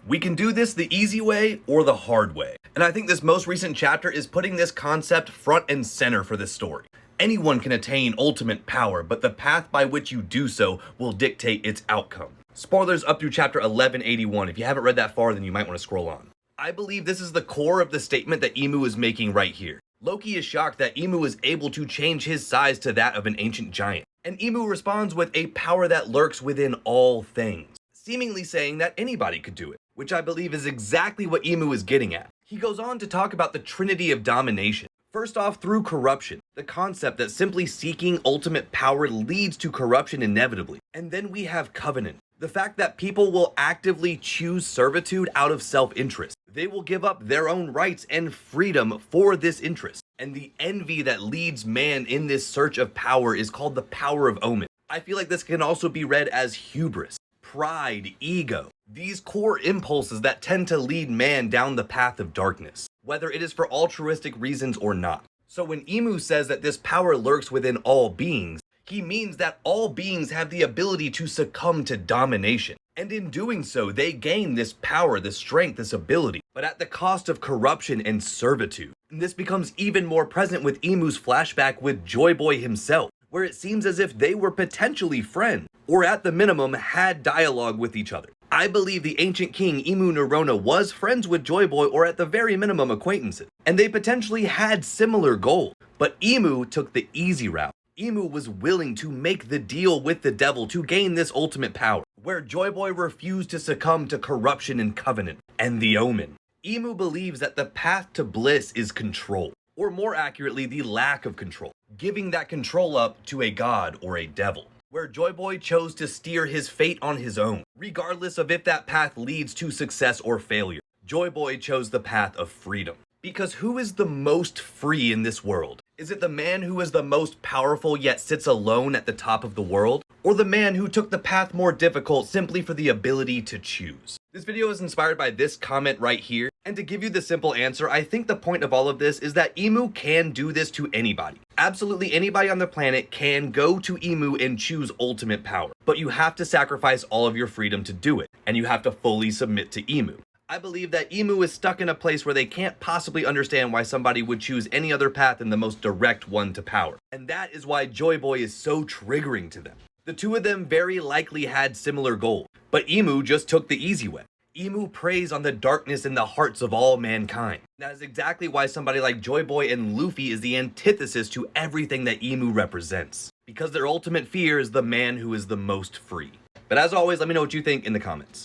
We can do this the easy way or the hard way. And I think this most recent chapter is putting this concept front and center for this story. Anyone can attain ultimate power, but the path by which you do so will dictate its outcome. Spoilers up through chapter 1181. If you haven't read that far, then you might want to scroll on. I believe this is the core of the statement that Imu is making right here. Loki is shocked that Imu is able to change his size to that of an ancient giant. And Imu responds with a power that lurks within all things, seemingly saying that anybody could do it, which I believe is exactly what Imu is getting at. He goes on to talk about the trinity of domination. First off, through corruption, the concept that simply seeking ultimate power leads to corruption inevitably. And then we have covenant, the fact that people will actively choose servitude out of self-interest. They will give up their own rights and freedom for this interest. And the envy that leads man in this search of power is called the power of Omen. I feel like this can also be read as hubris, pride, ego. These core impulses that tend to lead man down the path of darkness, whether it is for altruistic reasons or not. So when Imu says that this power lurks within all beings, he means that all beings have the ability to succumb to domination. And in doing so, they gain this power, this strength, this ability, but at the cost of corruption and servitude. And this becomes even more present with Imu's flashback with Joy Boy himself, where it seems as if they were potentially friends, or at the minimum had dialogue with each other. I believe the ancient king Imu Neronha was friends with Joy Boy, or at the very minimum acquaintances, and they potentially had similar goals. But Imu took the easy route. Imu was willing to make the deal with the devil to gain this ultimate power, where Joy Boy refused to succumb to corruption and covenant, and the Omen. Imu believes that the path to bliss is control, or more accurately, the lack of control, giving that control up to a god or a devil, where Joy Boy chose to steer his fate on his own, regardless of if that path leads to success or failure. Joy Boy chose the path of freedom. Because who is the most free in this world? Is it the man who is the most powerful yet sits alone at the top of the world? Or the man who took the path more difficult simply for the ability to choose? This video is inspired by this comment right here, and to give you the simple answer, I think the point of all of this is that Imu can do this to anybody. Absolutely anybody on the planet can go to Imu and choose ultimate power, but you have to sacrifice all of your freedom to do it, and you have to fully submit to Imu. I believe that Imu is stuck in a place where they can't possibly understand why somebody would choose any other path than the most direct one to power. And that is why Joy Boy is so triggering to them. The two of them very likely had similar goals, but Imu just took the easy way. Imu preys on the darkness in the hearts of all mankind. That is exactly why somebody like Joy Boy and Luffy is the antithesis to everything that Imu represents. Because their ultimate fear is the man who is the most free. But as always, let me know what you think in the comments.